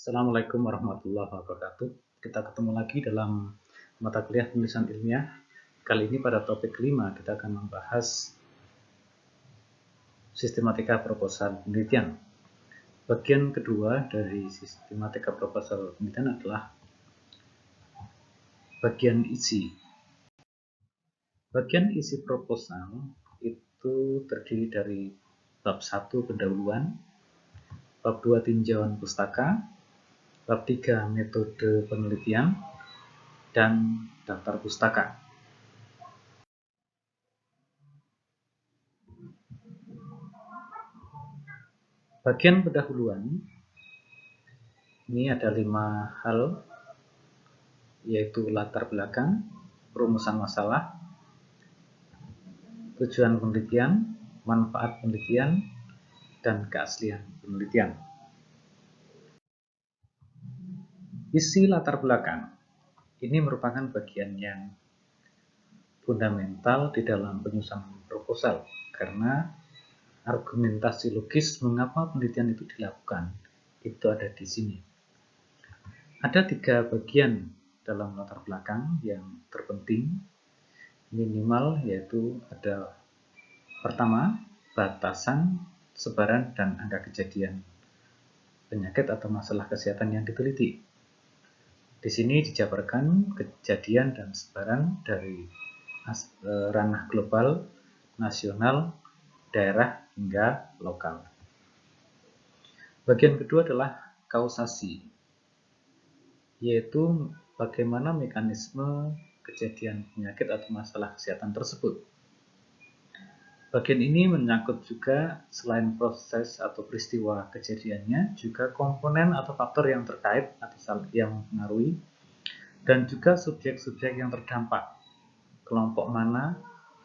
Assalamualaikum warahmatullahi wabarakatuh. Kita ketemu lagi dalam mata kuliah penulisan ilmiah. Kali ini pada topik kelima kita akan membahas sistematika proposal penelitian. Bagian kedua dari sistematika proposal penelitian adalah bagian isi. Bagian isi proposal itu terdiri dari bab 1 pendahuluan, bab 2 tinjauan pustaka, bab 3 metode penelitian, dan daftar pustaka. Bagian pendahuluan ini ada 5 hal, yaitu latar belakang, perumusan masalah, tujuan penelitian, manfaat penelitian, dan keaslian penelitian. Isi latar belakang ini merupakan bagian yang fundamental di dalam penyusunan proposal, karena argumentasi logis mengapa penelitian itu dilakukan itu ada di sini. Ada 3 bagian dalam latar belakang yang terpenting minimal, yaitu ada pertama, batasan, sebaran, dan angka kejadian penyakit atau masalah kesehatan yang diteliti. Di sini dijabarkan kejadian dan sebaran dari ranah global, nasional, daerah, hingga lokal. Bagian kedua adalah kausasi, yaitu bagaimana mekanisme kejadian penyakit atau masalah kesehatan tersebut. Bagian ini menyangkut juga selain proses atau peristiwa kejadiannya, juga komponen atau faktor yang terkait atau yang mempengaruhi, dan juga subjek-subjek yang terdampak, kelompok mana,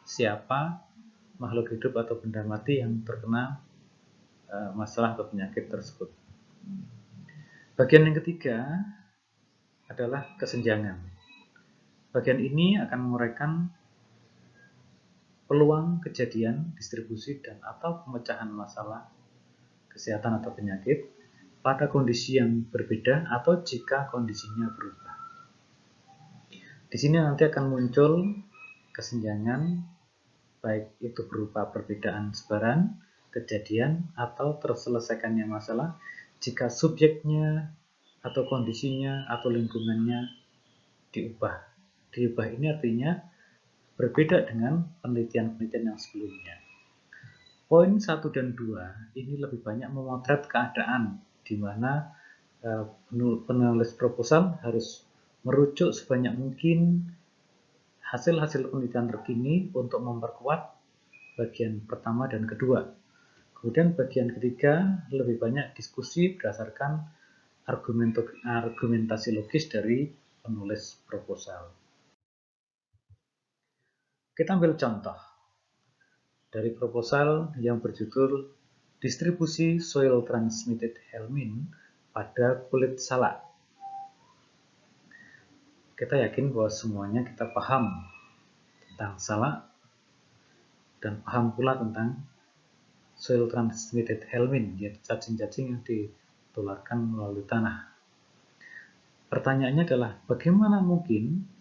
siapa, makhluk hidup atau benda mati yang terkena masalah atau penyakit tersebut. Bagian yang ketiga adalah kesenjangan. Bagian ini akan menguraikan peluang kejadian, distribusi, dan atau pemecahan masalah kesehatan atau penyakit pada kondisi yang berbeda atau jika kondisinya berubah. Di sini nanti akan muncul kesenjangan, baik itu berupa perbedaan sebaran, kejadian, atau terselesaikannya masalah jika subjeknya atau kondisinya atau lingkungannya diubah. Diubah ini artinya berbeda dengan penelitian-penelitian yang sebelumnya. Poin 1 dan 2 ini lebih banyak memotret keadaan di mana penulis proposal harus merujuk sebanyak mungkin hasil-hasil penelitian terkini untuk memperkuat bagian pertama dan kedua. Kemudian bagian ketiga lebih banyak diskusi berdasarkan argumentasi logis dari penulis proposal. Kita ambil contoh dari proposal yang berjudul Distribusi Soil Transmitted Helminth pada kulit salak. Kita yakin bahwa semuanya kita paham tentang salak dan paham pula tentang soil transmitted helminth, yaitu cacing-cacing yang ditularkan melalui tanah. Pertanyaannya adalah bagaimana mungkin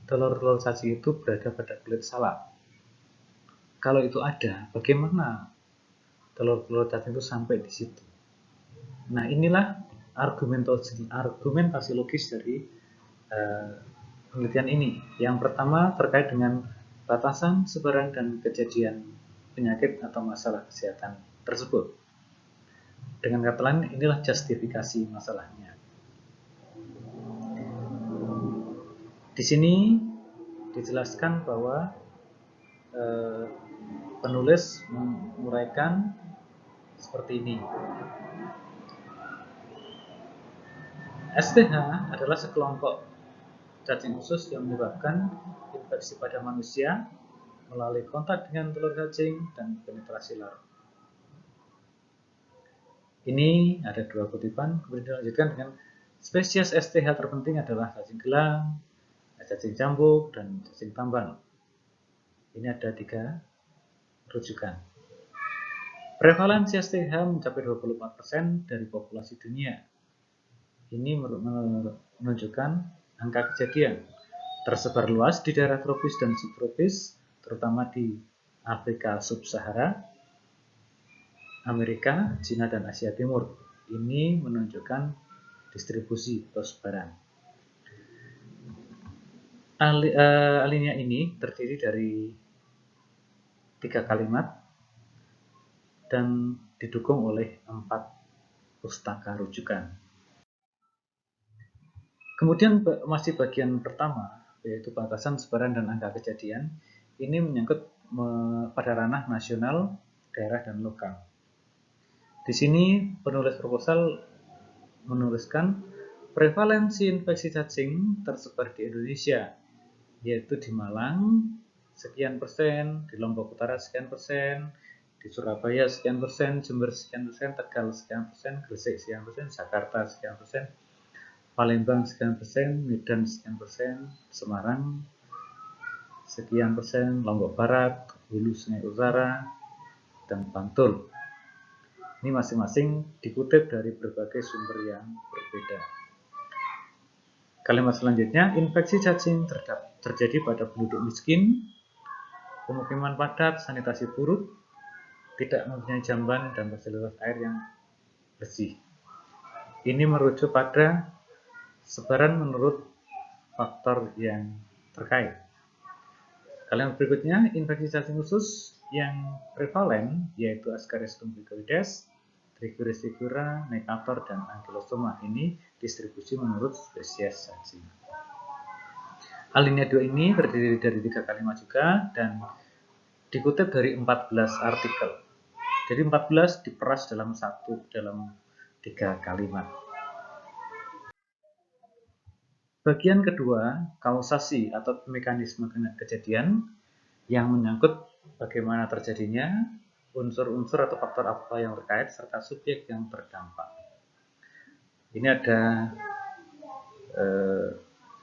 telur-telur cacing itu berada pada kulit salak? Kalau itu ada, bagaimana telur-telur cacing itu sampai di situ? Nah, inilah argumentasi logis dari penelitian ini. Yang pertama terkait dengan batasan, sebaran, dan kejadian penyakit atau masalah kesehatan tersebut. Dengan kata lain, inilah justifikasi masalahnya. Di sini dijelaskan bahwa penulis menguraikan seperti ini. STH adalah sekelompok cacing khusus yang menyebabkan infeksi pada manusia melalui kontak dengan telur cacing dan penetrasi larva. Ini ada 2 kutipan, kemudian dilanjutkan dengan spesies STH terpenting adalah cacing gelang, cacing cambuk, dan cacing tambang. Ini ada 3 rujukan. Prevalensi STH mencapai 24% dari populasi dunia. Ini menunjukkan angka kejadian tersebar luas di daerah tropis dan subtropis, terutama di Afrika Sub-Sahara, Amerika, Cina, dan Asia Timur. Ini menunjukkan distribusi atau sebaran. Alinea ini terdiri dari 3 kalimat dan didukung oleh 4 pustaka rujukan. Kemudian masih bagian pertama, yaitu batasan sebaran dan angka kejadian. Ini menyangkut pada ranah nasional, daerah, dan lokal. Di sini penulis proposal menuliskan prevalensi infeksi cacing tersebar di Indonesia, yaitu di Malang sekian persen, di Lombok Utara sekian persen, di Surabaya sekian persen, Jember sekian persen, Tegal sekian persen, Gresik sekian persen, Jakarta sekian persen, Palembang sekian persen, Medan sekian persen, Semarang sekian persen, Lombok Barat, Hulu Sungai Utara, dan Bantul. Ini masing-masing dikutip dari berbagai sumber yang berbeda. Kalimat selanjutnya, infeksi cacing terjadi pada penduduk miskin, pemukiman padat, sanitasi buruk, tidak mempunyai jamban, dan fasilitas air yang bersih. Ini merujuk pada sebaran menurut faktor yang terkait. Kalimat berikutnya, infeksi cacing usus yang prevalen yaitu Ascaris lumbricoides, Trichuris tigura, Necator, dan Ankylosoma. Ini distribusi menurut spesies cacing. Alinea 2 ini terdiri dari 3 kalimat juga dan dikutip dari 14 artikel. Jadi 14 diperas dalam 3 kalimat. Bagian kedua, kausasi atau mekanisme kejadian yang menyangkut bagaimana terjadinya, unsur-unsur atau faktor apa yang terkait, serta subjek yang terdampak. Ini ada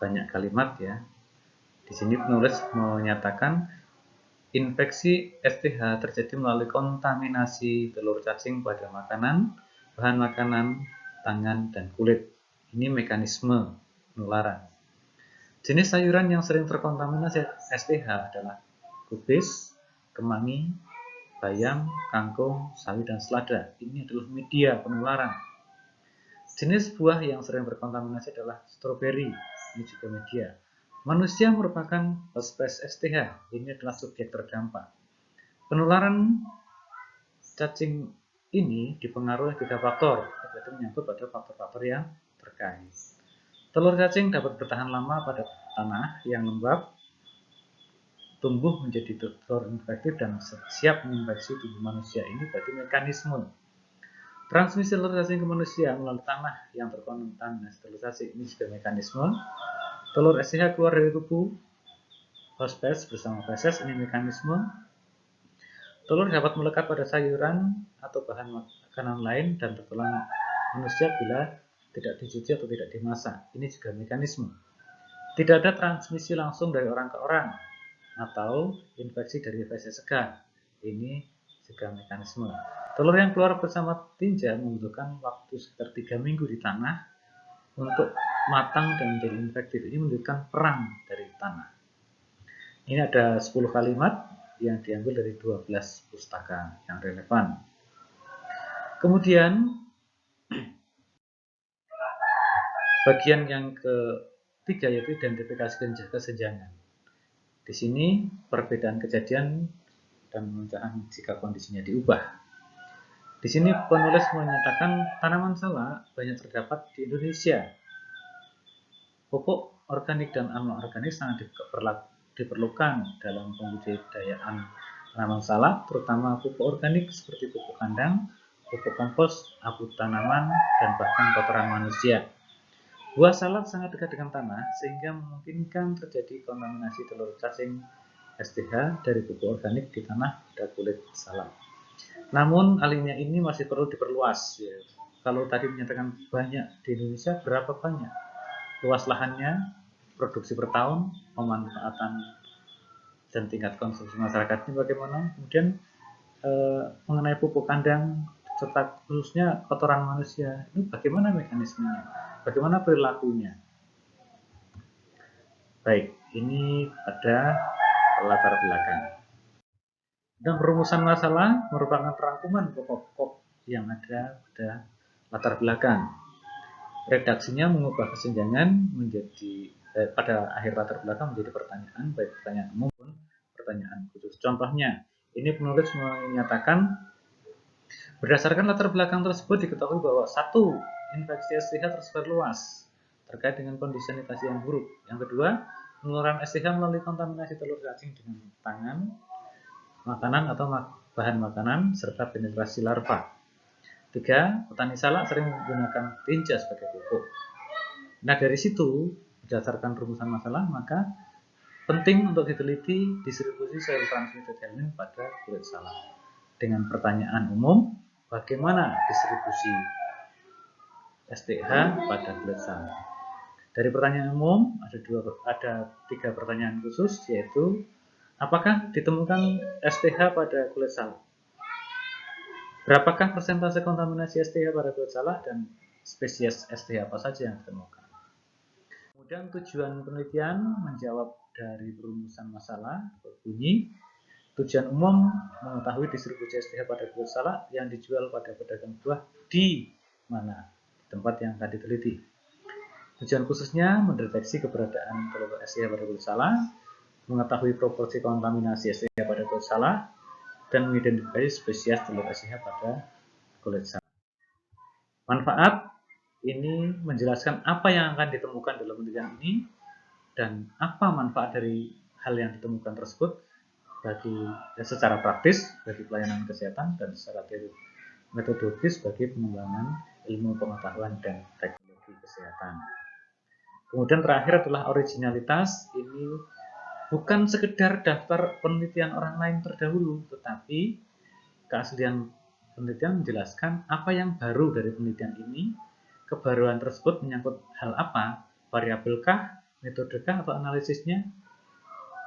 banyak kalimat ya. Di sini penulis menyatakan infeksi STH terjadi melalui kontaminasi telur cacing pada makanan, bahan makanan, tangan, dan kulit. Ini mekanisme penularan. Jenis sayuran yang sering terkontaminasi STH adalah kubis, kemangi, bayam, kangkung, sawi, dan selada. Ini adalah media penularan. Jenis buah yang sering terkontaminasi adalah stroberi. Ini juga media. Manusia merupakan hospes STH. Ini adalah subjek terdampak. Penularan cacing ini dipengaruhi 3 faktor, yaitu menyangkut pada faktor-faktor yang terkait. Telur cacing dapat bertahan lama pada tanah yang lembab, tumbuh menjadi telur infektif dan siap menginfeksi tubuh manusia. Ini berarti mekanisme. Transmisi telur cacing ke manusia melalui tanah yang terkontaminasi telur cacing. Ini juga mekanisme. Telur STH keluar dari tubuh hospes bersama feses, ini mekanisme. Telur dapat melekat pada sayuran atau bahan makanan lain dan tertular manusia bila tidak dicuci atau tidak dimasak. Ini juga mekanisme. Tidak ada transmisi langsung dari orang ke orang atau infeksi dari feses segar. Ini juga mekanisme. Telur yang keluar bersama tinja membutuhkan waktu sekitar 3 minggu di tanah untuk matang dan menjadi infektif. Ini menunjukkan perang dari tanah. Ini ada 10 kalimat yang diambil dari 12 pustaka yang relevan. Kemudian bagian yang ketiga yaitu identifikasi kesenjangan. Di sini perbedaan kejadian dan pemecahan jika kondisinya diubah. Di sini penulis menyatakan tanaman salak banyak terdapat di Indonesia. Pupuk organik dan anorganik sangat diperlukan dalam pembudidayaan tanaman salak, terutama pupuk organik seperti pupuk kandang, pupuk kompos, abu tanaman, dan bahkan kotoran manusia. Buah salak sangat dekat dengan tanah sehingga memungkinkan terjadi kontaminasi telur cacing STH dari pupuk organik di tanah pada kulit salak. Namun alinea ini masih perlu diperluas. Ya. Kalau tadi menyatakan banyak di Indonesia, berapa banyak? Luas lahannya, produksi per tahun, pemanfaatan dan tingkat konsumsi masyarakatnya bagaimana. Kemudian mengenai pupuk kandang serta khususnya kotoran manusia, itu bagaimana mekanismenya, bagaimana perilakunya. Baik, ini ada latar belakang. Dan perumusan masalah merupakan rangkuman pokok-pokok yang ada pada latar belakang. Redaksinya mengubah kesenjangan menjadi pada akhir latar belakang menjadi pertanyaan, baik pertanyaan umum maupun pertanyaan khusus. Contohnya, ini penulis menyatakan berdasarkan latar belakang tersebut diketahui bahwa satu, infeksi STH tersebar luas terkait dengan kondisi sanitasi yang buruk. Yang kedua, penularan STH melalui kontaminasi telur cacing dengan tangan, makanan atau bahan makanan, serta penetrasi larva. 3. Petani salak sering menggunakan tinja sebagai pupuk. Nah, dari situ, berdasarkan rumusan masalah, maka penting untuk diteliti distribusi sel transmitted helminth pada kulit salak. Dengan pertanyaan umum, bagaimana distribusi STH pada kulit salak? Dari pertanyaan umum, ada 3 pertanyaan khusus, yaitu apakah ditemukan STH pada kulit salak? Berapakah persentase kontaminasi STH pada kulit salak dan spesies STH apa saja yang ditemukan? Kemudian tujuan penelitian menjawab dari perumusan masalah berbunyi, tujuan umum mengetahui distribusi STH pada kulit salak yang dijual pada pedagang buah di mana? Di tempat yang akan diteliti. Tujuan khususnya mendeteksi keberadaan telur STH pada kulit salak, mengetahui proporsi kontaminasi STH pada kulit salak, dan mengidentifikasi spesies telur STH pada kulit salak. Manfaat ini menjelaskan apa yang akan ditemukan dalam penelitian ini dan apa manfaat dari hal yang ditemukan tersebut secara praktis bagi pelayanan kesehatan dan secara metodologis bagi pengembangan ilmu pengetahuan dan teknologi kesehatan. Kemudian terakhir adalah originalitas. Ini bukan sekedar daftar penelitian orang lain terdahulu, tetapi keaslian penelitian menjelaskan apa yang baru dari penelitian ini, kebaruan tersebut menyangkut hal apa, variabelkah, metodekah atau analisisnya,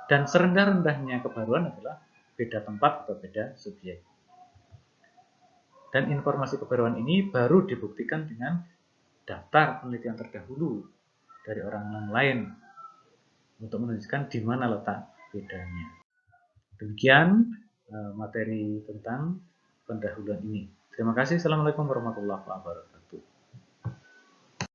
dan serendah-rendahnya kebaruan adalah beda tempat atau beda subjek. Dan informasi kebaruan ini baru dibuktikan dengan daftar penelitian terdahulu dari orang lain untuk menunjukkan di mana letak bedanya. Demikian materi tentang pendahuluan ini. Terima kasih. Assalamualaikum warahmatullahi wabarakatuh.